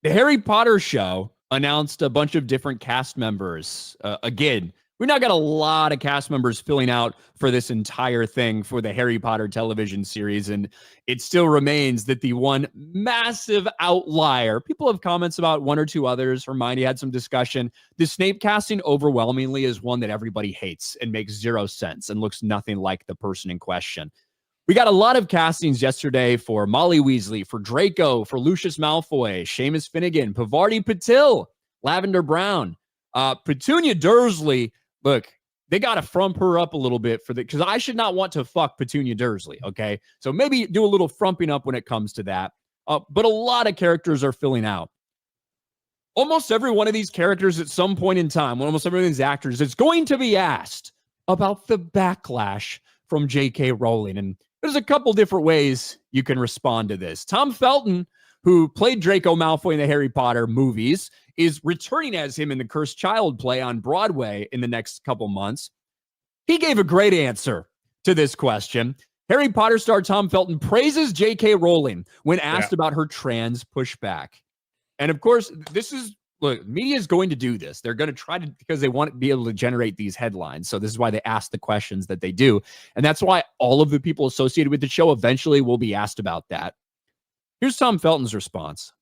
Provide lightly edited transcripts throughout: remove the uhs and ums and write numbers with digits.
The Harry Potter show announced a bunch of different cast members. Again, we now got a lot of cast members filling out for this entire thing for the Harry Potter television series. And it still remains that the one massive outlier, people have comments about one or two others. Hermione had some discussion. The Snape casting overwhelmingly is one that everybody hates and makes zero sense and looks nothing like the person in question. We got a lot of castings yesterday for Molly Weasley, for Draco, for Lucius Malfoy, Seamus Finnegan, Pavarti Patil, Lavender Brown, Petunia Dursley. Look, they got to frump her up a little bit for because I should not want to fuck Petunia Dursley, okay? So maybe do a little frumping up when it comes to that. But a lot of characters are filling out. Almost every one of these characters at some point in time, almost every one of these actors is going to be asked about the backlash from J.K. Rowling. And there's a couple different ways you can respond to this. Tom Felton, who played Draco Malfoy in the Harry Potter movies, is returning as him in the Cursed Child play on Broadway in the next couple months. He gave a great answer to this question. Harry Potter star Tom Felton praises J.K. Rowling when asked about her trans pushback. And of course, look, media is going to do this. They're going to try to, because they want to be able to generate these headlines. So this is why they ask the questions that they do. And that's why all of the people associated with the show eventually will be asked about that. Here's Tom Felton's response.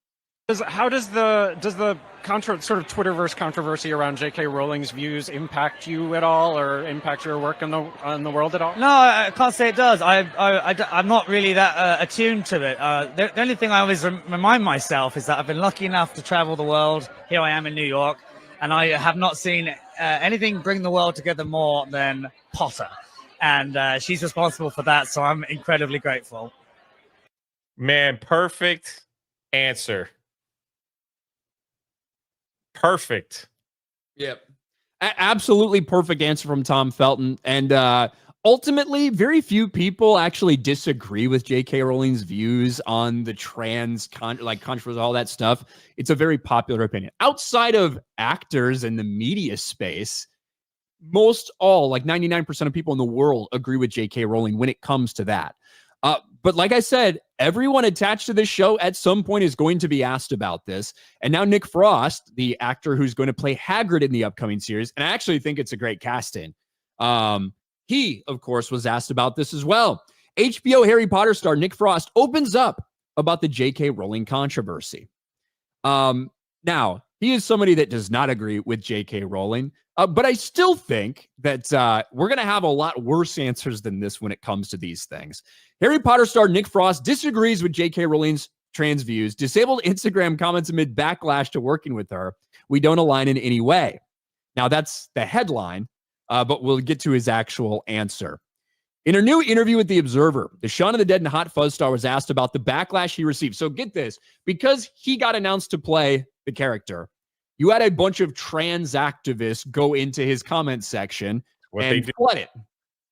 How does the sort of Twitterverse controversy around J.K. Rowling's views impact you at all, or impact your work in the world at all? No, I can't say it does. I'm not really that attuned to it. The only thing I always remind myself is that I've been lucky enough to travel the world. Here I am in New York, and I have not seen anything bring the world together more than Potter. And she's responsible for that, so I'm incredibly grateful. Man, perfect answer. Perfect. Yep. Absolutely perfect answer from Tom Felton. And ultimately, very few people actually disagree with J.K. Rowling's views on the trans controversy, all that stuff. It's a very popular opinion. Outside of actors in the media space, most all, like 99% of people in the world agree with J.K. Rowling when it comes to that. But like I said, everyone attached to this show at some point is going to be asked about this. And now Nick Frost, the actor who's going to play Hagrid in the upcoming series, and I actually think it's a great casting. He, of course, was asked about this as well. HBO Harry Potter star Nick Frost opens up about the J.K. Rowling controversy. Now, he is somebody that does not agree with J.K. Rowling, but I still think that we're going to have a lot worse answers than this when it comes to these things. Harry Potter star Nick Frost disagrees with J.K. Rowling's trans views, disabled Instagram comments amid backlash to working with her. We don't align in any way. Now, that's the headline, but we'll get to his actual answer. In a new interview with The Observer, the Shaun of the Dead and Hot Fuzz star was asked about the backlash he received. So get this, because he got announced to play the character, you had a bunch of trans activists go into his comment section and flood it,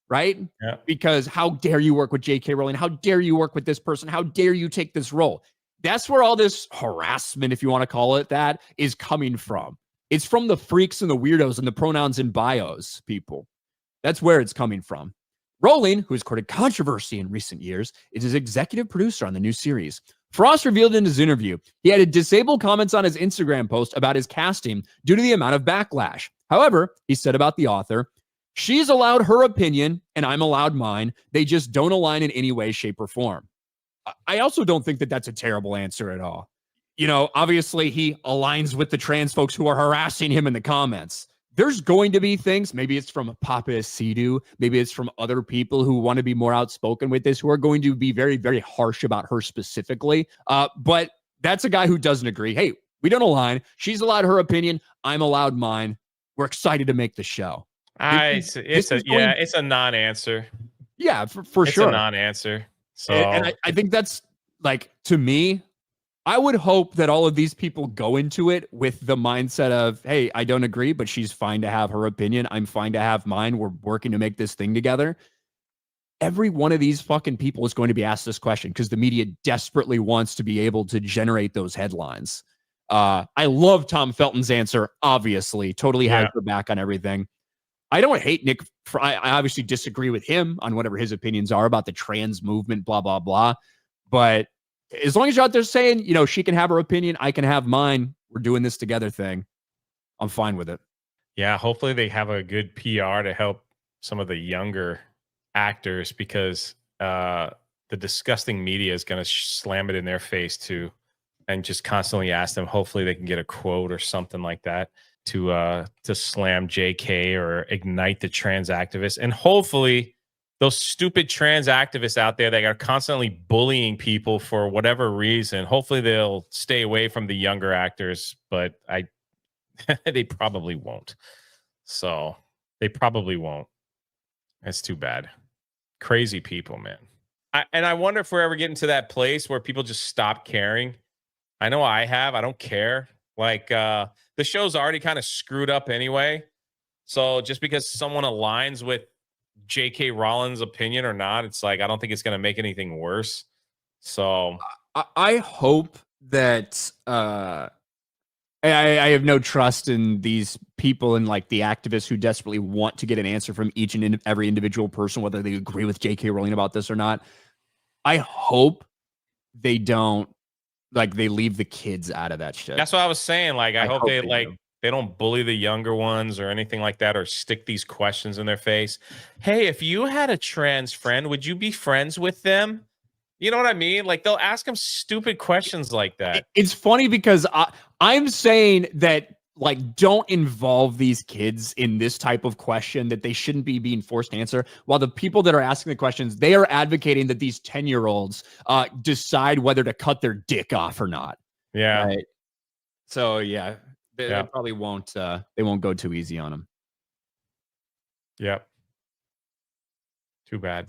right? Yeah. Because how dare you work with J.K. Rowling? How dare you work with this person? How dare you take this role? That's where all this harassment, if you want to call it that, is coming from. It's from the freaks and the weirdos and the pronouns in bios people. That's where it's coming from. Rowling, who has courted controversy in recent years, is his executive producer on the new series. Frost revealed in his interview he had disabled comments on his Instagram post about his casting due to the amount of backlash. However, he said about the author, she's allowed her opinion and I'm allowed mine. They just don't align in any way, shape, or form. I also don't think that that's a terrible answer at all. You know, obviously he aligns with the trans folks who are harassing him in the comments. There's going to be things, maybe it's from Papa Sidhu, maybe it's from other people who want to be more outspoken with this, who are going to be very, very harsh about her specifically. But that's a guy who doesn't agree. Hey, we don't align. She's allowed her opinion. I'm allowed mine. We're excited to make the show. It's a non-answer. Yeah, for sure. It's a non-answer. So, and I think that's, like, to me, I would hope that all of these people go into it with the mindset of, hey, I don't agree, but she's fine to have her opinion. I'm fine to have mine. We're working to make this thing together. Every one of these fucking people is going to be asked this question because the media desperately wants to be able to generate those headlines. I love Tom Felton's answer, obviously. Totally has her back on everything. I don't hate Nick. I obviously disagree with him on whatever his opinions are about the trans movement, blah, blah, blah. But as long as you're out there saying, you know, she can have her opinion, I can have mine, we're doing this together thing, I'm fine with it. Yeah, hopefully they have a good PR to help some of the younger actors because the disgusting media is going to slam it in their face too, and just constantly ask them. Hopefully they can get a quote or something like that to slam JK or ignite the trans activists, and hopefully those stupid trans activists out there that are constantly bullying people for whatever reason. Hopefully they'll stay away from the younger actors, but they probably won't. So they probably won't. That's too bad. Crazy people, man. And I wonder if we're ever getting to that place where people just stop caring. I know I have. I don't care. Like the show's already kind of screwed up anyway. So just because someone aligns with J.K. Rowling's opinion or not, it's like I don't think it's going to make anything worse. So I hope that I have no trust in these people and like the activists who desperately want to get an answer from each and every individual person, whether they agree with J.K. Rowling about this or not. I hope they don't they leave the kids out of that shit. That's what I was saying. Like, I hope they do. they don't bully the younger ones or anything like that, or stick these questions in their face. Hey, if you had a trans friend, would you be friends with them? You know what I mean? Like they'll ask them stupid questions like that. It's funny because I'm saying that don't involve these kids in this type of question that they shouldn't be being forced to answer. While the people that are asking the questions, they are advocating that these 10-year-olds decide whether to cut their dick off or not. Yeah. Right? So yeah, they probably won't. They won't go too easy on them. Yep. Too bad.